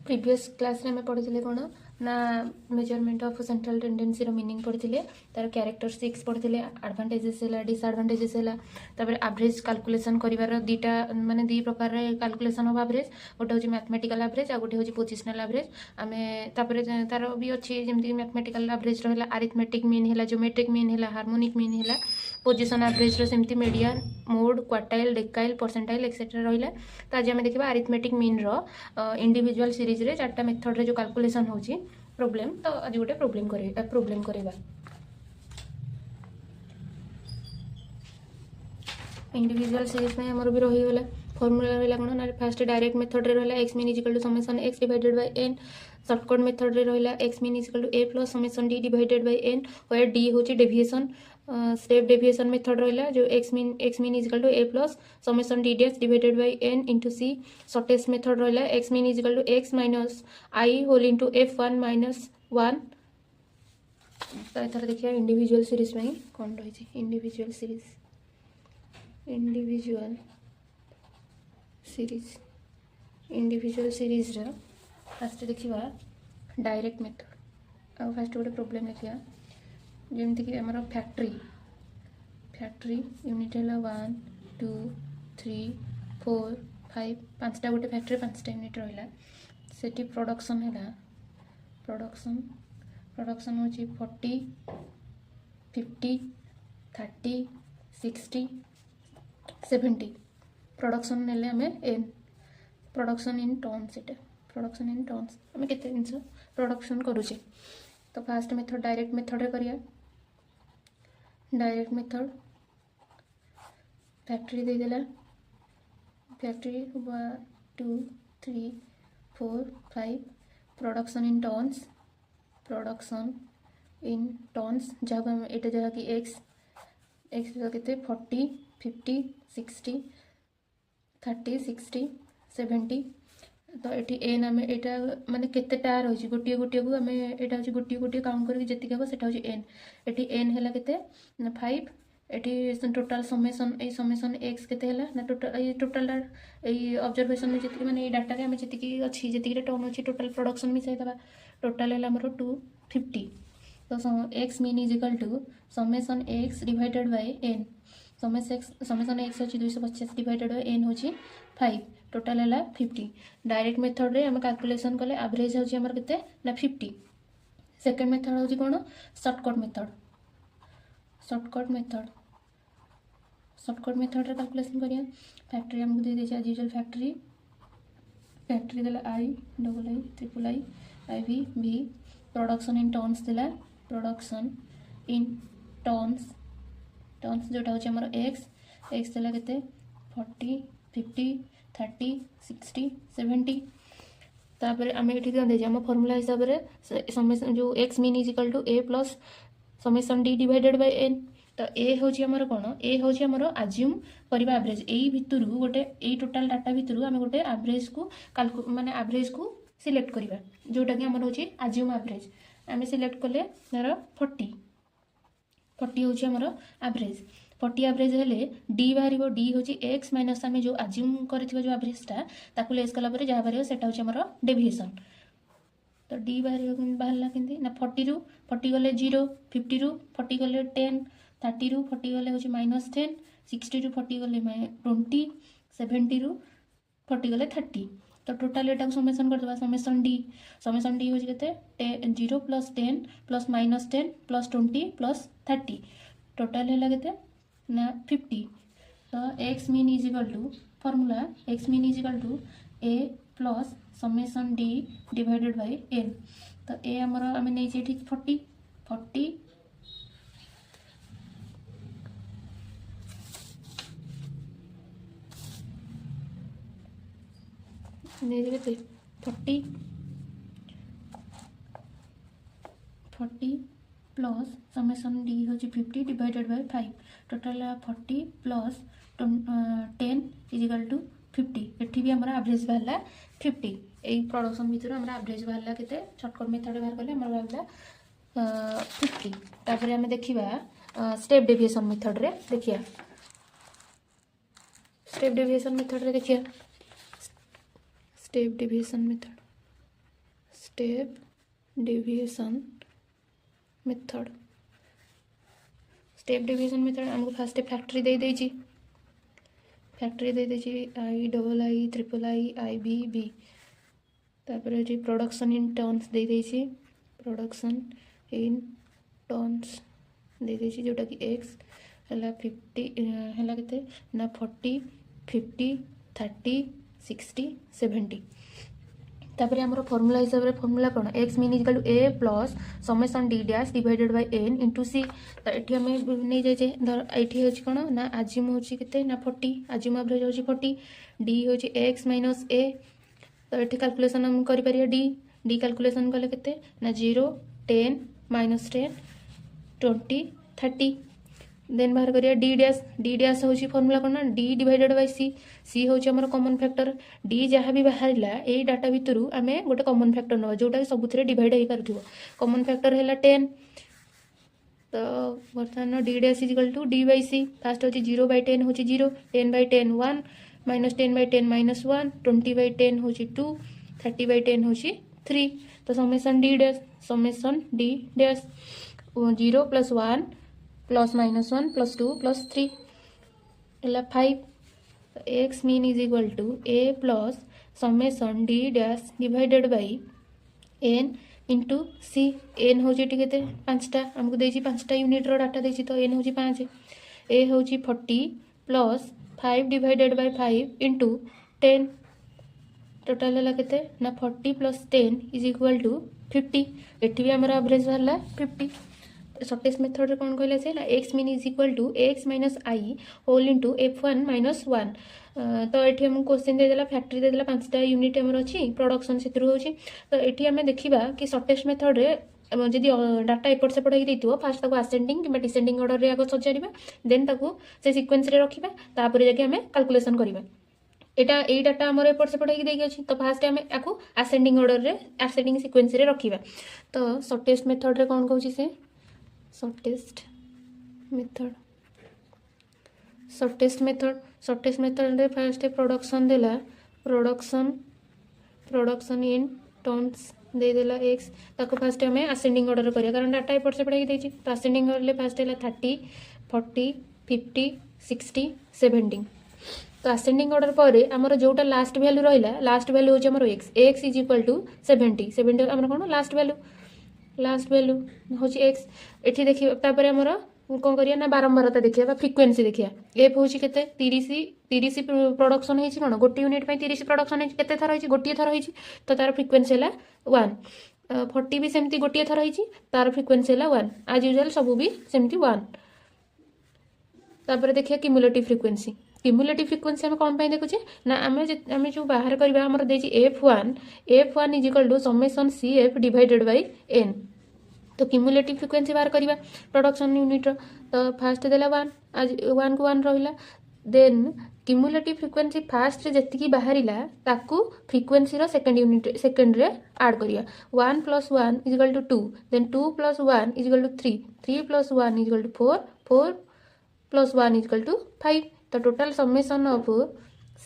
previous class रे पढ़ी कौन ना measurement of central tendency meaning पढ़ी तार कैरेक्टरिस्टिक्स पढ़ी एडवांटेजेस है डिसएडवांटेजेस है एवरेज कैलकुलेशन कर दीटा माने दी प्रकार कैलकुलेशन ऑफ एवरेज गोटे हूँ मैथमेटिकल एवरेज आ गोटे हूँ पोजिशनल एवरेज आम तार भी अच्छी जमी मैथमेटिकल एवरेज रहा अरिथमेटिक मीन है ज्योमेट्रिक मीन है हार्मोनिक मीन है पोजिशन एवरेज सेमती median mode quartile डेकाइल percentile etcetera रहा तो आज आम देखा अरिथमेटिक मीन इंडिविजुअल सीरीज रे चार्टा मेथड रे जो कैलकुलेशन होची प्रॉब्लम तो आज गोटे प्रॉब्लम करवा इंडिविजुअल सीरीज में हमर भी रही गला फॉर्मूला रहला कोन ना फर्स्ट डायरेक्ट मेथड रे रहला x mean equal to summation x divided by n shortcut method रे रहला x mean equal to a plus summation d divided by n where d होची डेविएशन स्टेप डेविएशन मेथड रहला जो x mean equal to a plus summation d dash divided by n into c shortest method रहला x mean equal to x minus i whole into f1 minus 1 तो एथर देखिए individual series में कौन रही individual series fast देखा direct method आ fast गोटे problem देखिए जमीक आम फैक्ट्री यूनिट है 1 2 3 4 5 पांचटा गोटे फैक्ट्री पांचटा यूनिट रहा से प्रोडक्शन है प्रोडक्शन हूँ 40 50 30 60 70 प्रोडक्शन ने आम एन production in tons production in tons आम के जिन प्रोडक्शन करुचे तो फास्ट मेथड डायरेक्ट मेथड रे करिया डायरेक्ट मेथड फैक्ट्री देदेला फैक्ट्री 1 2 3 4 5 प्रोडक्शन इन टन्स जहाँ यहाँ जहाँ कि एक्स के 40 50 60 30 60 70 तो ये एन आम यहाँ माने केतेटा रही गोटे गोटे को आम यहाँ हूँ गोटे गोटे काउंट करके जी हम से एन ये एन है के 5 ये टोटाल समेसन एक्स के ना टोटाल ऑब्जर्वेशन में जी मैंने डाटा आम जी अच्छी जी टर्न अच्छी टोटाल प्रोडक्शन मिसाईदे टोटाल है 250 तो x mean is equal to summation x divided by n summation x अच्छी 250 डिवाइडेड बाय एन हूँ 5 टोटाल है 50 डायरेक्ट मेथड रे आम कैलकुलेशन कले एवरेज होमर के ना 50 सेकेंड मेथड हूँ कौन शॉर्टकट मेथड रे कैलकुलेशन करिया फैक्ट्री आमको दे दीजिए एज यूजुअल फैक्ट्री देला I double I triple I I V production in tons देला प्रोडक्शन इन टन्स जोटा हूँ आमर एक्स देला के 40 50 30 60 70 तापर आम ये देजे आम फॉर्मूला हिसाब से समेसन जो x mean is equal to A plus summation d divided by n तो ए हूँ आमर कौन ए हूँ आमर आज्यूम करवा एवरेज यही भितर गोटे यही टोटाल डाटा भितर आम गोटे एवरेज को माने एवरेज को सिलेक्ट करवा जोटा कि आमर हूँ आज्यूम एवरेज आम सिलेक्ट कले धर 40 हूँ आमर एवरेज 40 एवरेज हेले डी बाहर डी हूँ एक्स माइनस आम जो आज्यूम कर जो एवरेजटा ताकू लेस कलापर जहाँ बाहर से हूँ आमर डेविएशन तो डी बाहर कि ना 40 गले 0 50 40 गले 10 30 40 गले हूँ -10 60 40 गले 20 70 40 गले 30 तो टोटाल एटा समेसन करदे समेसन डी हूँ के 0 plus 10 plus -10 plus 20 plus 30 total है के ना 50 तो x mean is equal to formula x mean is equal to A plus summation d divided by n तो ए आमर आम नहीं 40 नहीं 40 प्लस समेसन डी हूँ 50 divided by 5 total 40 plus 10 is equal to 50 एटी भी आमर एवरेज बाहर 50 यही प्रोडक्शन भितर आम एवरेज बाहर के शॉर्टकट मेथड बाहर कले आम बाहर 50 तापर आम देखा स्टेप डेविएशन मेथड रे देखिए स्टेप डेविएशन मेथड रे देखिए step deviation method step division method step division method आमको फास्ट फैक्ट्री दे देची फैक्ट्री दे देची I double I triple I B B तापर ये प्रोडक्शन इन टन्स दे देची प्रोडक्शन इन टन्स दे देची जोटा कि एक्स है 50 है के ना 40 50 30 60 70 तापर आमर फॉर्मूला हिसाब से फॉर्मूला कौन X mean equal to A plus summation D dash divided by N into C तो ये आम नहीं जाए धर ये हूँ कौन ना आजिम हूँ के ना 40 आजिम एवरेज हूँ 40 डी हूँ एक्स माइनस ए तो ये कैलकुलेशन हम कर डी कैलकुलेशन कले के ना 0 10 -10 20 30 देन बाहर करिया डी डैश हूँ फॉर्मूला कौन ना डी डिवाइडेड बाय सी हूँ आम कॉमन फैक्टर डी जहाँ भी बाहर यही डाटा भितर आम गोटे कॉमन फैक्टर ना जोटा सब डिवाइड हो पार कॉमन फैक्टर है 10 तो बर्तमान d dash equal to d by c first हूँ 0/10 हूँ 0 10/10 1 -10/10 -1 20/10 हूँ 2 30/10 हूँ 3 तो समेसन डी डैश 0 + 1 + -1 + 2 + 3 है 5 तो x mean is equal to A plus summation D dash divided by n into c n हूँ के 5टा आमको देती 5टा यूनिट्र डाटा देती तो एन हूँ 5 ए हूँ 40 plus 5 divided by 5 into 10 total है के ना 40 + 10 इज इक्वल टू 50 एटी भी आमर एवरेज बाहर 50 शॉर्टेस्ट मेथड कौन कहला से ना x mean is equal to x minus i whole into f1 - 1 तो ये आम क्वेश्चन देदेला फैक्ट्री देदेला 5टा यूनिट आमर अच्छी प्रोडक्शन से तो ये आम देखा कि शॉर्टेस्ट मेथड रे जदि डाटा एपट सेपट हो फास्ट ताको आसेंडिंग कि डिसेंडिंग ऑर्डर रे आगे सजारिबा देन ताको से सीक्वेंस रे रखिबा तापर जाके आम कैलकुलेशन करबा एटा ए डाटा आमर एपट सेपट होगी तो फास्ट आम या आसेंडिंग ऑर्डर रे आसेंडिंग सीक्वेंस रे रखिबा तो शॉर्टेस्ट मेथड रे कौन कहूँ से शॉर्टेस्ट मेथड रे फास्ट प्रोडक्शन देला प्रोडक्शन इन टन्स दे देला एक्स ताको फास्ट हमें आसेंडिंग ऑर्डर करिया कारण डाटा एपट सेपट होगी तो आसेंडिंग ऑर्डर फास्ट है 30 40 50 60 70 तो आसेंडिंग ऑर्डर पर आमर जोटा लास्ट वैल्यू हूँ आमर एक्स इज इक्वल टू 70 आमर कौन लास्ट वैल्यू हूँ एक्स ये देखिए आमर कौन करिया ना बारंबारता देखिए फ्रिक्वेंसी देखिए एफ हूँ के 30 प्रोडक्शन होती कौन गोटे यूनिट 30 प्रोडक्शन होती थर होती गोटे थर होती तो तार फ्रिक्वेंसी है 1 40 भी सेमती गोटे थर होती तार फ्रिक्वेंसी है 1 आज यूजुअल सब भी सेमती 1 तापर देखिए क्यूमुलेटिव फ्रिक्वेंसी आम कौन देखुचे ना आम जो बाहर करवा आमर देछि f1 is equal to summation CF divided by n तो क्यूमुलेटिव फ्रिक्वेंसी बाहर करवा प्रोडक्शन यूनिट तो फास्ट देला 1 आज 1 को 1 रहिला देन क्यूमुलेटिव फ्रिक्वेंसी फास्ट रे जति बाहर ताकू फ्रिक्वेंसी रो सेकंड रे ऐड करिया 1 + 1 is equal to 2 then 2 + 1 is equal to 3 3 + 1 is equal to 4 4 + 1 is equal to 5 तो total summation of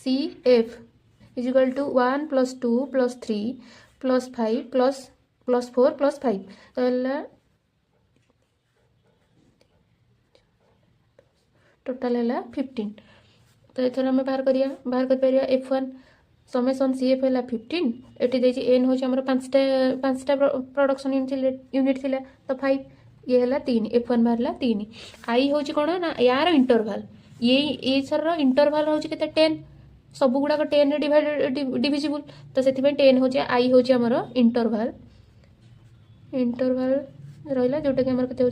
CF is equal to 1 + 2 + 3 + 5 + 4 + 5 तो टोटल है 15 तो ये आम बाहर कर f1 समेसन CF है 15 एटी देखिए एन हूँ आम 5टा प्रोडक्शन यूनिट थिला तो 5 ये है 3 f1 बाहर 3 आई हूँ कौन ना यार इंटरवाल ये सर इंटरवाल हूँ के 10 सब गुड़ाक 10 रे डिविजिबल तो से 10 हूँ आई हूँ आमर इंटरवाल रहा जोटा कि आमर के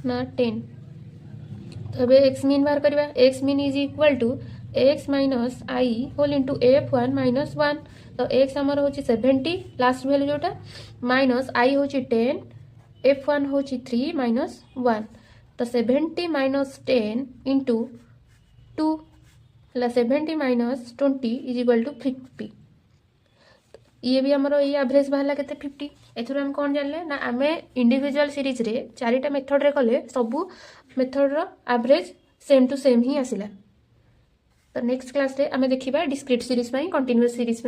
ना 10 तो अब एक्स मीन बाहर करवा x mean is equal to x minus i whole into f1 - 1 तो एक्स आमर हूँ 70 लास्ट वैल्यू जोटा माइनस आई हूँ 10 f1 हूँ 3 - 1 तो 70 - 10 इंटू 2 है 70 - 20 इज इक्वल टू 50 ये भी आमर ये एवरेज बाहर के 50 एथुर हम कौन जानले ना आम इंडिविजुअल सीरीज रे 4टा मेथड रे कले सबू मेथड रो एवरेज सेम टू सेम ही आसिला तो नेक्स्ट क्लास रे आम देखिबा डिस्क्रीट सीरीज कंटीन्यूअस सीरीज